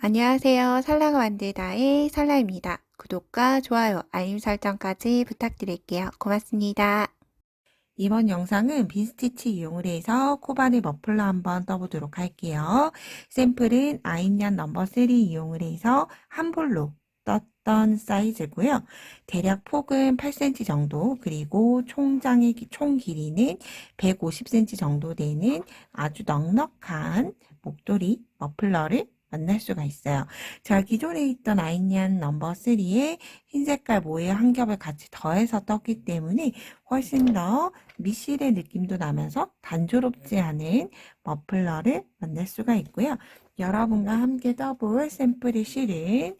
안녕하세요. 살라가 만들다의 살라입니다. 구독과 좋아요, 알림 설정까지 부탁드릴게요. 고맙습니다. 이번 영상은 빈스티치 이용을 해서 코바늘 머플러 한번 떠보도록 할게요. 샘플은 아인얀 넘버 3 이용을 해서 한 볼로 떴던 사이즈고요. 대략 폭은 8cm 정도, 그리고 총 길이는 150cm 정도 되는 아주 넉넉한 목도리 머플러를 만날 수가 있어요. 제가 기존에 있던 아인얀 넘버 3에 흰 색깔 모의 한 겹을 같이 더해서 떴기 때문에 훨씬 더 미실의 느낌도 나면서 단조롭지 않은 머플러를 만날 수가 있고요. 여러분과 함께 떠볼 샘플의 실은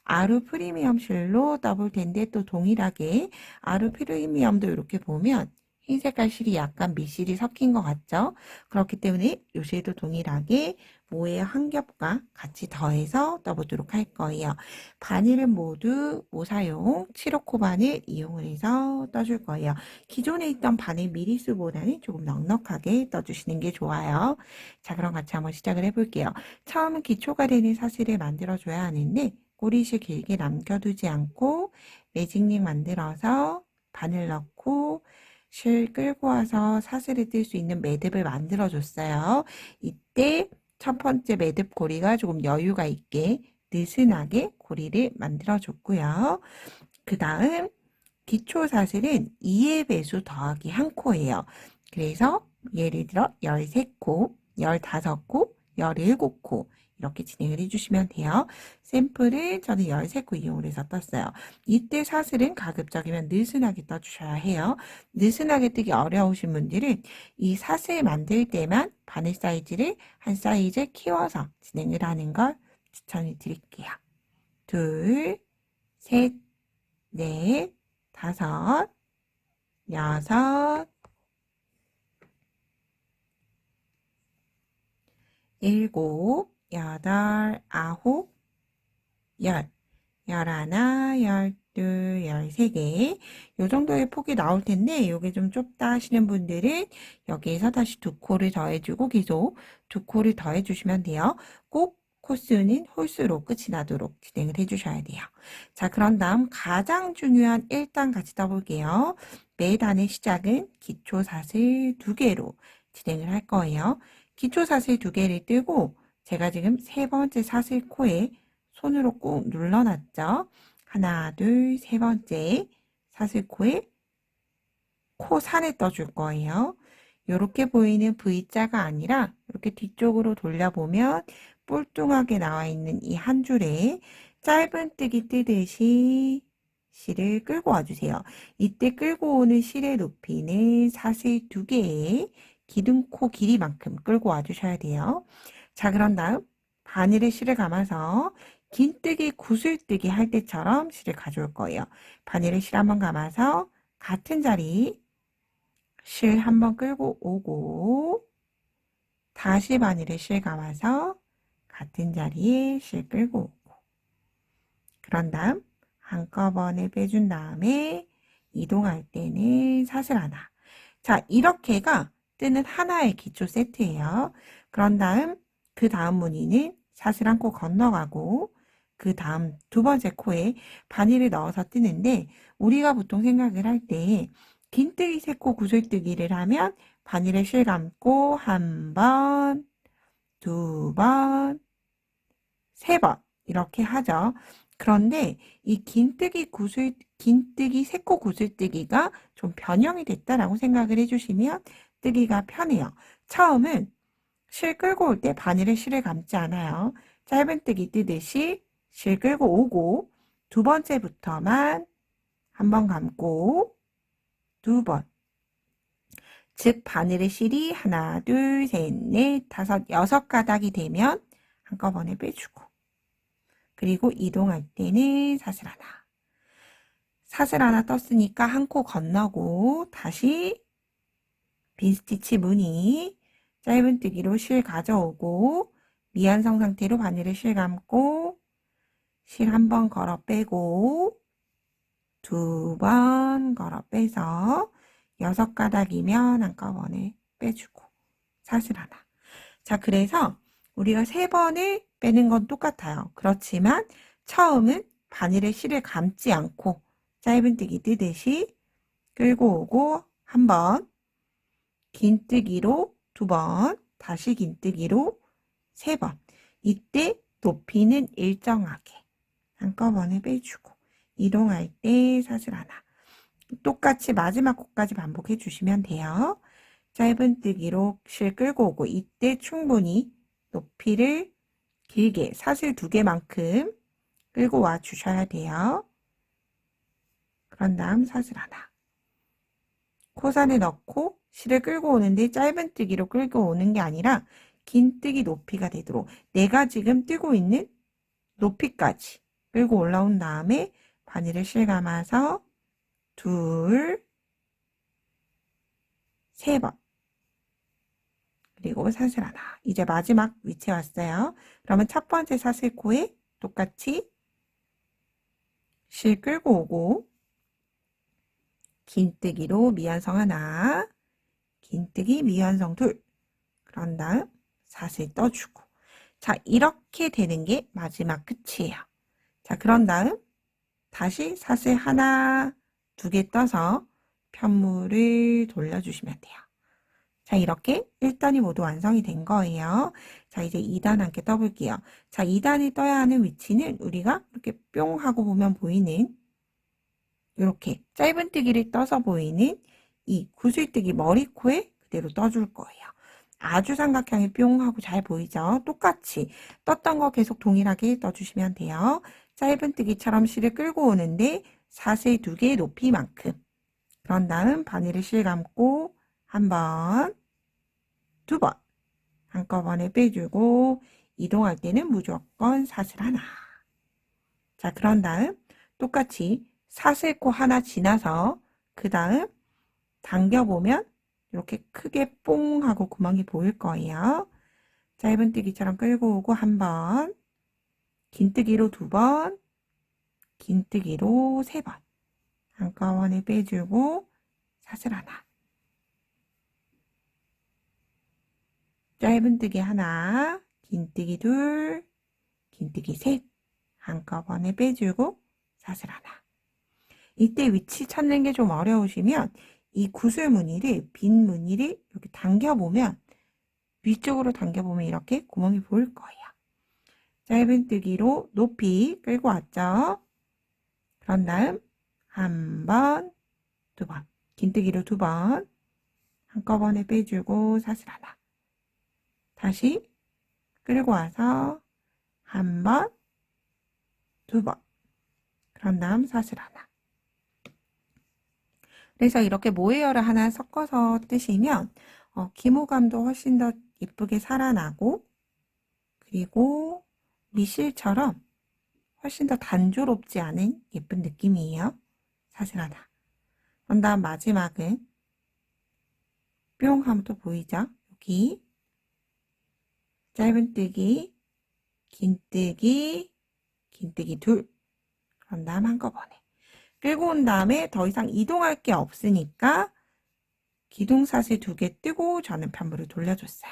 아루 프리미엄 실로 더블 텐데, 또 동일하게 아루 프리미엄도 이렇게 보면 흰 색깔 실이 약간 미실이 섞인 것 같죠? 그렇기 때문에 이 실도 동일하게 모의 한 겹과 같이 더해서 떠보도록 할 거예요. 바늘은 모두 모사용 7호 바늘 이용을 해서 떠줄 거예요. 기존에 있던 바늘 미리수보다는 조금 넉넉하게 떠주시는 게 좋아요. 자, 그럼 같이 한번 시작을 해볼게요. 처음은 기초가 되는 사슬을 만들어줘야 하는데, 꼬리실 길게 남겨두지 않고 매직링 만들어서 바늘 넣고 실 끌고 와서 사슬을 뜰 수 있는 매듭을 만들어 줬어요. 이때 첫 번째 매듭 고리가 조금 여유가 있게 느슨하게 고리를 만들어 줬고요. 그 다음 기초 사슬은 2의 배수 더하기 1코예요. 그래서 예를 들어 13코, 15코, 17코 이렇게 진행을 해주시면 돼요. 샘플을 저는 13코 이용을 해서 떴어요. 이때 사슬은 가급적이면 느슨하게 떠주셔야 해요. 느슨하게 뜨기 어려우신 분들은 이 사슬 만들 때만 바늘 사이즈를 한 사이즈 키워서 진행을 하는 걸 추천을 드릴게요. 둘, 셋, 넷, 다섯, 여섯, 일곱, 여덟, 아홉, 열, 열하나, 열둘, 열세 개. 요 정도의 폭이 나올 텐데, 요게 좀 좁다 하시는 분들은 여기에서 다시 2코를 더해주고 계속 2코를 더해주시면 돼요. 꼭 코스는 홀수로 끝이 나도록 진행을 해주셔야 돼요. 자, 그런 다음 가장 중요한 1단 같이 떠볼게요. 매 단의 시작은 기초사슬 2개로 진행을 할 거예요. 기초사슬 2개를 뜨고 제가 지금 세 번째 사슬 코에 손으로 꾹 눌러놨죠. 하나, 둘, 세 번째 사슬 코에 코 산을 떠줄 거예요. 이렇게 보이는 V자가 아니라 이렇게 뒤쪽으로 돌려보면 뿔뚱하게 나와 있는 이 한 줄에 짧은뜨기 뜨듯이 실을 끌고 와주세요. 이때 끌고 오는 실의 높이는 사슬 2개의 기둥코 길이만큼 끌고 와주셔야 돼요. 자, 그런 다음 바늘에 실을 감아서 긴뜨기, 구슬뜨기 할 때처럼 실을 가져올 거예요. 바늘에 실 한번 감아서 같은 자리 실 한번 끌고 오고, 다시 바늘에 실 감아서 같은 자리에 실 끌고 오고, 그런 다음 한꺼번에 빼준 다음에 이동할 때는 사슬 하나. 자, 이렇게가 뜨는 하나의 기초 세트예요. 그런 다음 그 다음 무늬는 사슬 한 코 건너가고, 그 다음 두 번째 코에 바늘을 넣어서 뜨는데, 우리가 보통 생각을 할 때 긴뜨기, 세코, 구슬뜨기를 하면 바늘에 실 감고 한 번, 두 번, 세 번 이렇게 하죠. 그런데 이 긴뜨기, 세코 구슬뜨기가 좀 변형이 됐다라고 생각을 해주시면 뜨기가 편해요. 처음은 실 끌고 올 때 바늘에 실을 감지 않아요. 짧은뜨기 뜨듯이 실 끌고 오고, 두 번째부터만 한 번 감고 두 번. 즉 바늘의 실이 하나, 둘, 셋, 넷, 다섯, 6가닥이 되면 한꺼번에 빼주고, 그리고 이동할 때는 사슬 하나. 사슬 하나 떴으니까 한 코 건너고 다시 빈스티치 무늬 짧은뜨기로 실 가져오고, 미완성 상태로 바늘에 실 감고 실 한 번 걸어 빼고 두 번 걸어 빼서 6가닥이면 한꺼번에 빼주고 사슬 하나. 자, 그래서 우리가 3번을 빼는 건 똑같아요. 그렇지만 처음은 바늘의 실을 감지 않고 짧은뜨기 뜨듯이 끌고 오고 한 번, 긴뜨기로 2번, 다시 긴뜨기로 3번. 이때 높이는 일정하게 한꺼번에 빼주고 이동할 때 사슬 하나. 똑같이 마지막 코까지 반복해 주시면 돼요. 짧은뜨기로 실 끌고 오고 이때 충분히 높이를 길게 사슬 2개만큼 끌고 와 주셔야 돼요. 그런 다음 사슬 하나. 코산에 넣고 실을 끌고 오는데 짧은뜨기로 끌고 오는 게 아니라 긴뜨기 높이가 되도록 내가 지금 뜨고 있는 높이까지 끌고 올라온 다음에 바늘을 실 감아서 2, 3번. 그리고 사슬 하나. 이제 마지막 위치에 왔어요. 그러면 첫 번째 사슬코에 똑같이 실 끌고 오고 긴뜨기로 미완성 하나, 긴뜨기 미완성 둘. 그런 다음 사슬 떠주고. 자, 이렇게 되는 게 마지막 끝이에요. 자, 그런 다음 다시 사슬 하나, 2개 떠서 편물을 돌려주시면 돼요. 자, 이렇게 1단이 모두 완성이 된 거예요. 자, 이제 2단 함께 떠볼게요. 자, 2단이 떠야 하는 위치는 우리가 이렇게 뿅 하고 보면 보이는 이렇게 짧은뜨기를 떠서 보이는 이 구슬뜨기 머리코에 그대로 떠줄 거예요. 아주 삼각형이 뿅 하고 잘 보이죠? 똑같이 떴던 거 계속 동일하게 떠주시면 돼요. 짧은뜨기처럼 실을 끌고 오는데 사슬 2개의 높이만큼. 그런 다음 바늘을 실 감고 한 번, 2번 한꺼번에 빼주고 이동할 때는 무조건 사슬 하나. 자, 그런 다음 똑같이 사슬코 하나 지나서 그 다음 당겨보면 이렇게 크게 뽕 하고 구멍이 보일 거예요. 짧은뜨기처럼 끌고 오고 한 번, 긴뜨기로 2번, 긴뜨기로 3번 한꺼번에 빼주고 사슬 하나. 짧은뜨기 하나, 긴뜨기 둘, 긴뜨기 셋 한꺼번에 빼주고 사슬 하나. 이때 위치 찾는 게 좀 어려우시면 이 구슬 무늬를, 빈 무늬를 이렇게 당겨보면 위쪽으로 당겨보면 이렇게 구멍이 보일 거예요. 짧은뜨기로 높이 끌고 왔죠. 그런 다음 한 번, 2번, 긴뜨기로 2번 한꺼번에 빼주고 사슬 하나. 다시 끌고 와서 한 번, 2번. 그런 다음 사슬 하나. 그래서 이렇게 모헤어를 하나 섞어서 뜨시면 기모감도 훨씬 더 예쁘게 살아나고 그리고 미실처럼 훨씬 더 단조롭지 않은 예쁜 느낌이에요. 사슬 하나. 그런 다음 마지막은 뿅 하면 또 보이죠? 여기 짧은뜨기, 긴뜨기, 긴뜨기 둘. 그런 다음 한꺼번에 끌고 온 다음에 더 이상 이동할 게 없으니까 기둥사슬 2개 뜨고 저는 편물을 돌려줬어요.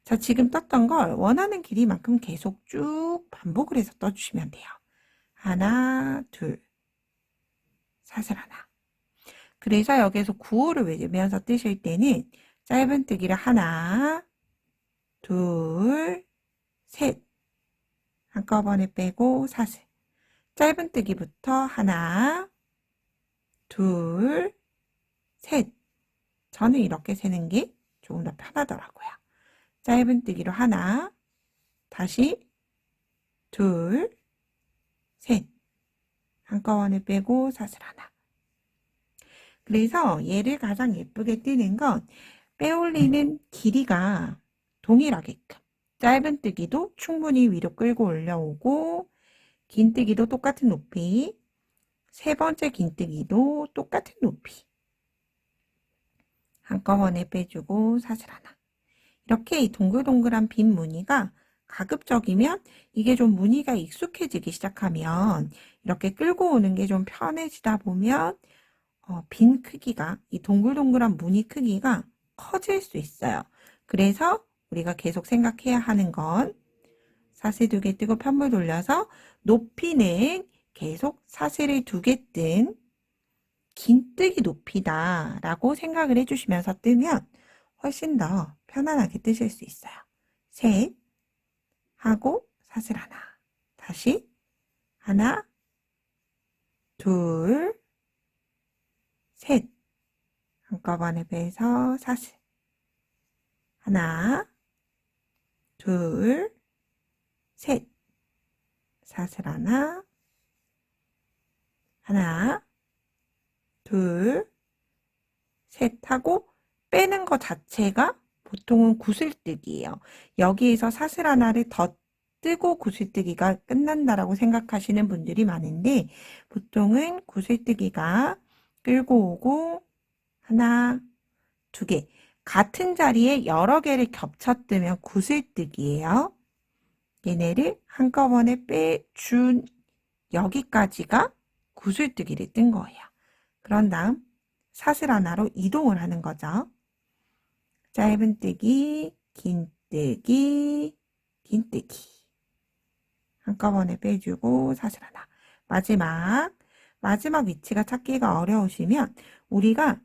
자, 지금 떴던 걸 원하는 길이만큼 계속 쭉 반복을 해서 떠주시면 돼요. 하나, 둘, 사슬 하나. 그래서 여기에서 구호를 외우면서 뜨실 때는 짧은뜨기를 하나, 둘, 셋 한꺼번에 빼고 사슬. 짧은뜨기부터 하나, 둘, 셋. 저는 이렇게 세는 게 조금 더 편하더라고요. 짧은뜨기로 하나, 다시 둘, 셋. 한꺼번에 빼고 사슬 하나. 그래서 얘를 가장 예쁘게 뜨는 건 빼올리는 길이가 동일하게끔 짧은뜨기도 충분히 위로 끌고 올려오고 긴뜨기도 똑같은 높이, 세 번째 긴뜨기도 똑같은 높이 한꺼번에 빼주고 사슬 하나. 이렇게 이 동글동글한 빈 무늬가 가급적이면 이게 좀 무늬가 익숙해지기 시작하면 이렇게 끌고 오는 게 좀 편해지다 보면 빈 크기가 이 동글동글한 무늬 크기가 커질 수 있어요. 그래서 우리가 계속 생각해야 하는 건 사슬 2개 뜨고 편물 돌려서 높이는 계속 사슬을 2개 뜬 긴뜨기 높이다 라고 생각을 해주시면서 뜨면 훨씬 더 편안하게 뜨실 수 있어요. 셋 하고 사슬 하나, 다시 하나, 둘, 셋 한꺼번에 빼서 사슬 하나, 둘, 셋 사슬 하나, 하나, 둘, 셋 하고 빼는 거 자체가 보통은 구슬뜨기예요. 여기에서 사슬 하나를 더 뜨고 구슬뜨기가 끝난다라고 생각하시는 분들이 많은데 보통은 구슬뜨기가 끌고 오고 하나, 2개 같은 자리에 여러 개를 겹쳐 뜨면 구슬뜨기예요. 얘네를 한꺼번에 빼준 여기까지가 구슬뜨기를 뜬 거예요. 그런 다음 사슬 하나로 이동을 하는 거죠. 짧은뜨기, 긴뜨기, 긴뜨기 한꺼번에 빼주고 사슬 하나. 마지막 위치가 찾기가 어려우시면 우리가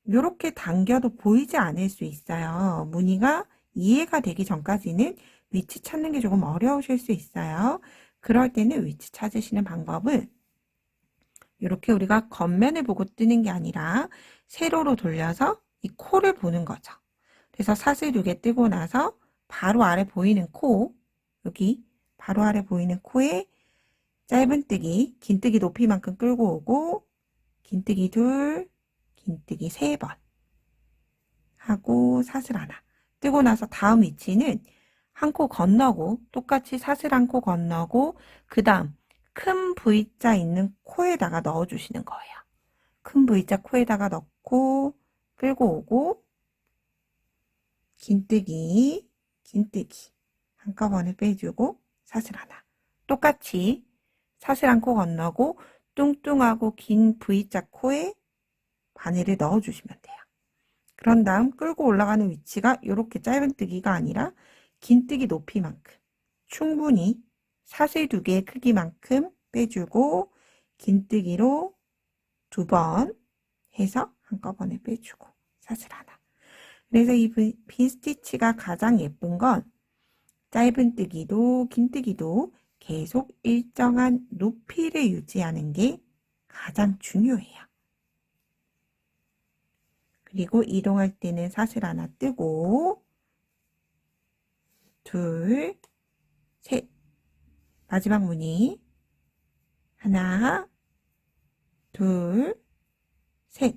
이렇게 당겨도 보이지 않을 수 있어요. 무늬가 이해가 되기 전까지는 위치 찾는 게 조금 어려우실 수 있어요. 그럴 때는 위치 찾으시는 방법은 이렇게 우리가 겉면을 보고 뜨는 게 아니라 세로로 돌려서 이 코를 보는 거죠. 그래서 사슬 2개 뜨고 나서 바로 아래 보이는 코, 여기 바로 아래 보이는 코에 짧은뜨기, 긴뜨기 높이만큼 끌고 오고 긴뜨기 2, 긴뜨기 3번 하고 사슬 하나 뜨고 나서 다음 위치는 한 코 건너고 똑같이 사슬 한 코 건너고 그 다음 큰 V자 있는 코에다가 넣어주시는 거예요. 큰 V자 코에다가 넣고 끌고 오고 긴뜨기, 긴뜨기 한꺼번에 빼주고 사슬 하나 똑같이 사슬 한 코 건너고 뚱뚱하고 긴 V자 코에 바늘을 넣어주시면 돼요. 그런 다음 끌고 올라가는 위치가 이렇게 짧은뜨기가 아니라 긴뜨기 높이만큼 충분히 사슬 2개의 크기만큼 빼주고 긴뜨기로 2번 해서 한꺼번에 빼주고 사슬 하나. 그래서 이 빈스티치가 가장 예쁜 건 짧은뜨기도 긴뜨기도 계속 일정한 높이를 유지하는 게 가장 중요해요. 그리고 이동할 때는 사슬 하나 뜨고 둘, 셋 마지막 무늬 하나, 둘, 셋.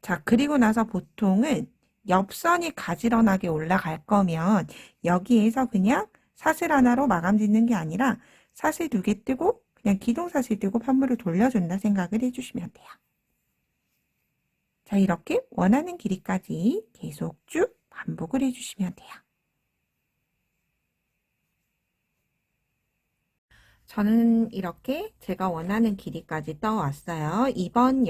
자, 그리고 나서 보통은 옆선이 가지런하게 올라갈 거면 여기에서 그냥 사슬 하나로 마감 짓는 게 아니라 사슬 2개 뜨고 그냥 기둥사슬 뜨고 판물을 돌려준다 생각을 해주시면 돼요. 자, 이렇게 원하는 길이까지 계속 쭉 반복을 해주시면 돼요. 저는 이렇게 제가 원하는 길이까지 떠왔어요. 이번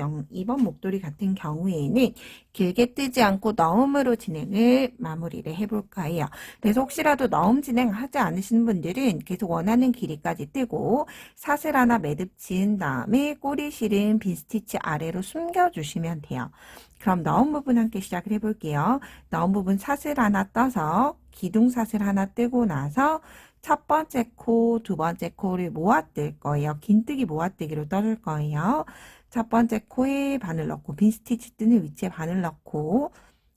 목도리 같은 경우에는 길게 뜨지 않고 너음으로 진행을 마무리를 해볼까 해요. 그래서 혹시라도 너음 진행하지 않으시는 분들은 계속 원하는 길이까지 뜨고 사슬 하나 매듭 지은 다음에 꼬리 실은 빈스티치 아래로 숨겨주시면 돼요. 그럼 너음 부분 함께 시작을 해볼게요. 너음 부분 사슬 하나 떠서 기둥 사슬 하나 뜨고 나서 첫 번째 코, 두 번째 코를 모아뜰 거예요. 긴뜨기 모아뜨기로 떠줄 거예요. 첫 번째 코에 바늘 넣고 빈 스티치 뜨는 위치에 바늘 넣고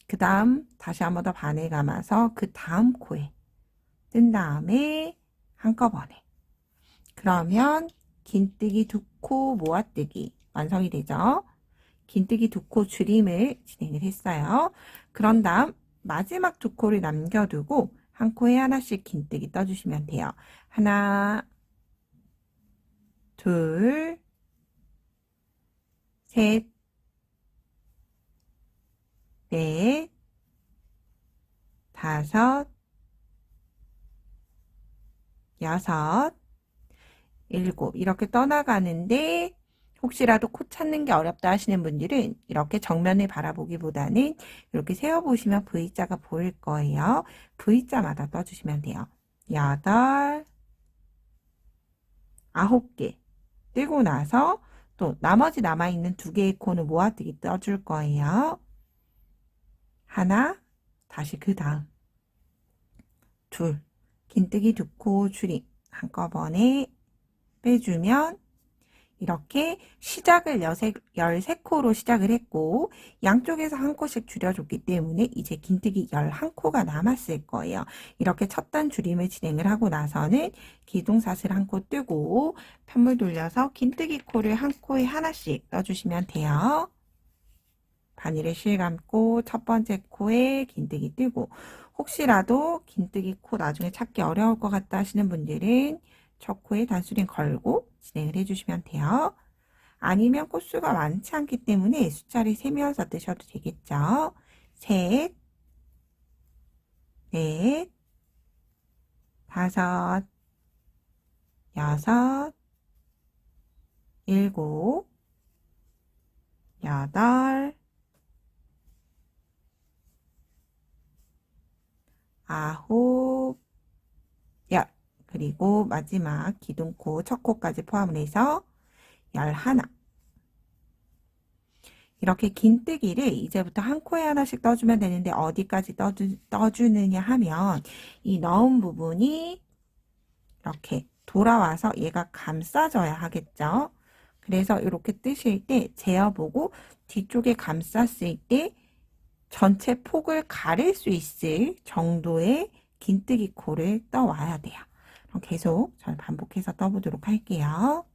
그 다음 다시 한 번 더 바늘 감아서 그 다음 코에 뜬 다음에 한꺼번에 그러면 긴뜨기 2코 모아뜨기 완성이 되죠. 긴뜨기 2코 줄임을 진행을 했어요. 그런 다음 마지막 2코를 남겨두고 한 코에 하나씩 긴뜨기 떠주시면 돼요. 하나, 둘, 셋, 넷, 다섯, 여섯, 일곱 이렇게 떠나가는데 혹시라도 코 찾는 게 어렵다 하시는 분들은 이렇게 정면을 바라보기보다는 이렇게 세어보시면 V자가 보일 거예요. V자마다 떠주시면 돼요. 8, 9개 뜨고 나서 또 나머지 남아있는 2개의 코는 모아뜨기 떠줄 거예요. 하나, 다시 그 다음 둘, 긴뜨기 2코 줄임 한꺼번에 빼주면 이렇게 시작을 13코로 시작을 했고 양쪽에서 한 코씩 줄여줬기 때문에 이제 긴뜨기 11코가 남았을 거예요. 이렇게 첫 단 줄임을 진행을 하고 나서는 기둥사슬 한 코 뜨고 편물 돌려서 긴뜨기 코를 한 코에 하나씩 떠주시면 돼요. 바늘에 실 감고 첫 번째 코에 긴뜨기 뜨고 혹시라도 긴뜨기 코 나중에 찾기 어려울 것 같다 하시는 분들은 첫 코에 단수링 걸고 진행을 해주시면 돼요. 아니면 코수가 많지 않기 때문에 숫자를 세면서 뜨셔도 되겠죠. 셋, 넷, 다섯, 여섯, 일곱, 여덟, 아홉, 열. 그리고 마지막 기둥코 첫 코까지 포함을 해서 11. 이렇게 긴뜨기를 이제부터 한 코에 하나씩 떠주면 되는데 어디까지 떠주느냐 하면 이 넣은 부분이 이렇게 돌아와서 얘가 감싸져야 하겠죠. 그래서 이렇게 뜨실 때 재어보고 뒤쪽에 감쌌을 때 전체 폭을 가릴 수 있을 정도의 긴뜨기 코를 떠와야 돼요. 그럼 계속 잘 반복해서 떠보도록 할게요.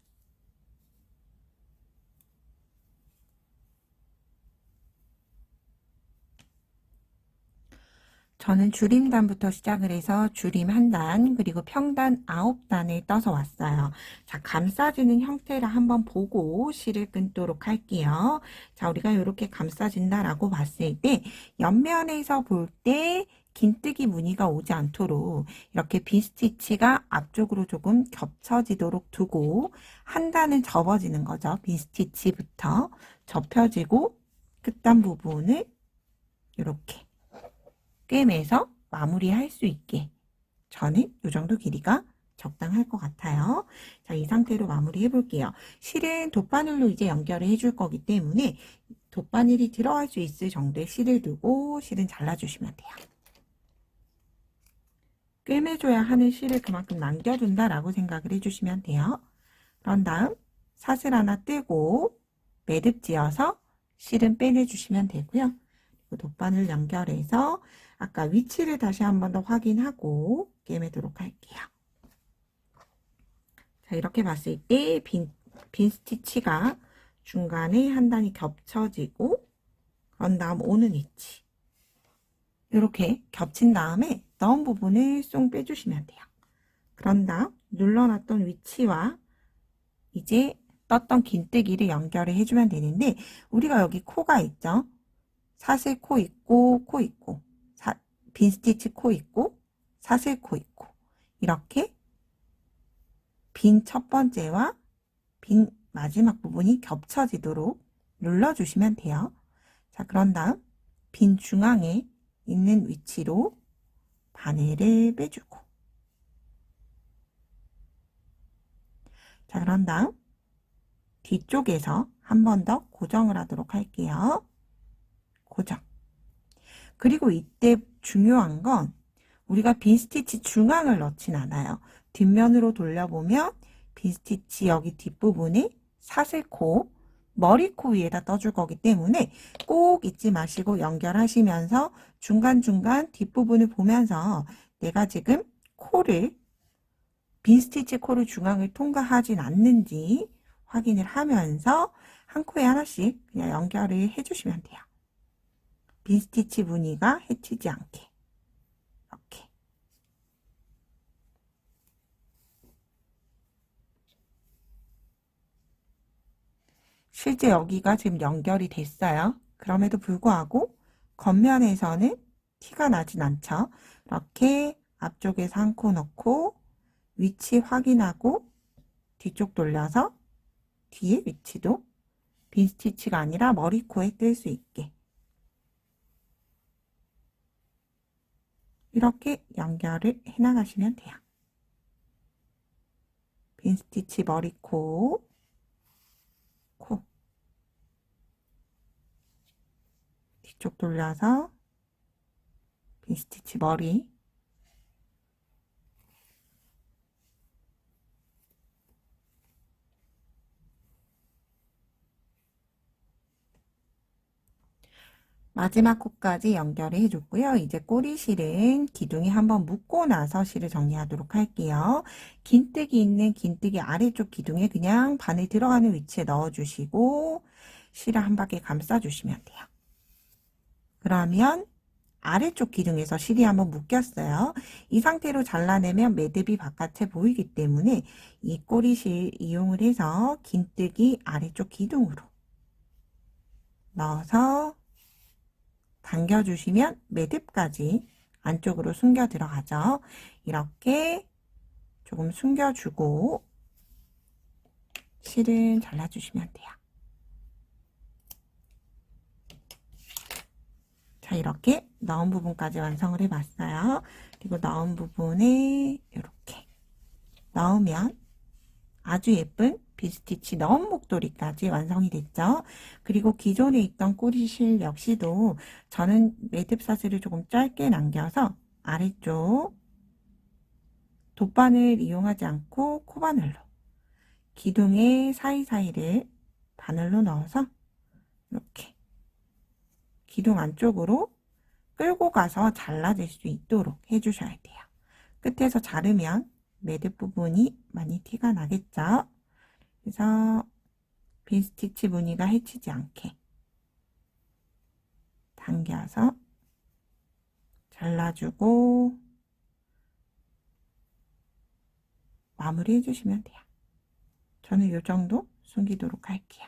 저는 줄임단부터 시작을 해서 줄임 1단 그리고 평단 9단을 떠서 왔어요. 자, 감싸주는 형태를 한번 보고 실을 끊도록 할게요. 자, 우리가 이렇게 감싸진다라고 봤을 때 옆면에서 볼 때 긴뜨기 무늬가 오지 않도록 이렇게 빈스티치가 앞쪽으로 조금 겹쳐지도록 두고 한 단은 접어지는 거죠. 빈스티치부터 접혀지고 끝단 부분을 이렇게 꿰매서 마무리할 수 있게 저는 이 정도 길이가 적당할 것 같아요. 자, 이 상태로 마무리 해볼게요. 실은 돗바늘로 이제 연결을 해줄 거기 때문에 돗바늘이 들어갈 수 있을 정도의 실을 두고 실은 잘라주시면 돼요. 꿰매줘야 하는 실을 그만큼 남겨둔다라고 생각을 해주시면 돼요. 그런 다음 사슬 하나 뜨고 매듭 지어서 실은 빼내주시면 되고요. 그리고 돗바늘 연결해서 아까 위치를 다시 한 번 더 확인하고 꿰매도록 할게요. 자, 이렇게 봤을 때 빈 스티치가 중간에 한 단이 겹쳐지고 그런 다음 오는 위치 이렇게 겹친 다음에 넣은 부분을 쏙 빼주시면 돼요. 그런 다음 눌러놨던 위치와 이제 떴던 긴뜨기를 연결을 해주면 되는데 우리가 여기 코가 있죠. 사슬 코 있고 코 있고 빈 스티치 코 있고 사슬 코 있고 이렇게 빈 첫 번째와 빈 마지막 부분이 겹쳐지도록 눌러주시면 돼요. 자, 그런 다음 빈 중앙에 있는 위치로 바늘을 빼주고 자, 그런 다음 뒤쪽에서 한 번 더 고정을 하도록 할게요. 고정. 그리고 이때 중요한 건 우리가 빈 스티치 중앙을 넣진 않아요. 뒷면으로 돌려보면 빈 스티치 여기 뒷부분에 사슬코, 머리코 위에다 떠줄 거기 때문에 꼭 잊지 마시고 연결하시면서 중간중간 뒷부분을 보면서 내가 지금 코를 빈 스티치 코를 중앙을 통과하진 않는지 확인을 하면서 한 코에 하나씩 그냥 연결을 해주시면 돼요. 빈 스티치 무늬가 해치지 않게 이렇게 실제 여기가 지금 연결이 됐어요. 그럼에도 불구하고 겉면에서는 티가 나진 않죠. 이렇게 앞쪽에서 한 코 넣고 위치 확인하고 뒤쪽 돌려서 뒤에 위치도 빈 스티치가 아니라 머리 코에 뜰 수 있게 이렇게 연결을 해 나가시면 돼요. 빈 스티치 머리 코, 뒤쪽 돌려서 빈 스티치 머리, 마지막 코까지 연결을 해줬고요. 이제 꼬리실은 기둥이 한번 묶고 나서 실을 정리하도록 할게요. 긴뜨기 있는 긴뜨기 아래쪽 기둥에 그냥 바늘 들어가는 위치에 넣어주시고 실을 한 바퀴 감싸주시면 돼요. 그러면 아래쪽 기둥에서 실이 한번 묶였어요. 이 상태로 잘라내면 매듭이 바깥에 보이기 때문에 이 꼬리실 이용을 해서 긴뜨기 아래쪽 기둥으로 넣어서 당겨주시면 매듭까지 안쪽으로 숨겨 들어가죠. 이렇게 조금 숨겨주고 실은 잘라주시면 돼요. 자, 이렇게 넣은 부분까지 완성을 해봤어요. 그리고 넣은 부분에 이렇게 넣으면 아주 예쁜 빗스티치 넣은 목도리까지 완성이 됐죠. 그리고 기존에 있던 꼬리실 역시도 저는 매듭 사슬을 조금 짧게 남겨서 아래쪽 돗바늘 이용하지 않고 코바늘로 기둥의 사이사이를 바늘로 넣어서 이렇게 기둥 안쪽으로 끌고 가서 잘라질 수 있도록 해주셔야 돼요. 끝에서 자르면 매듭 부분이 많이 티가 나겠죠. 그래서 빈 스티치 무늬가 해치지 않게 당겨서 잘라주고 마무리 해주시면 돼요. 저는 이 정도 숨기도록 할게요.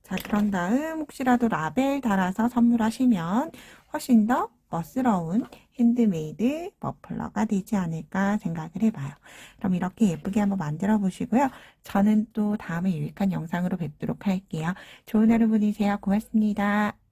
자, 그런 다음 혹시라도 라벨 달아서 선물하시면 훨씬 더 멋스러운 핸드메이드 머플러가 되지 않을까 생각을 해봐요. 그럼 이렇게 예쁘게 한번 만들어 보시고요. 저는 또 다음에 유익한 영상으로 뵙도록 할게요. 좋은 하루 보내세요. 고맙습니다.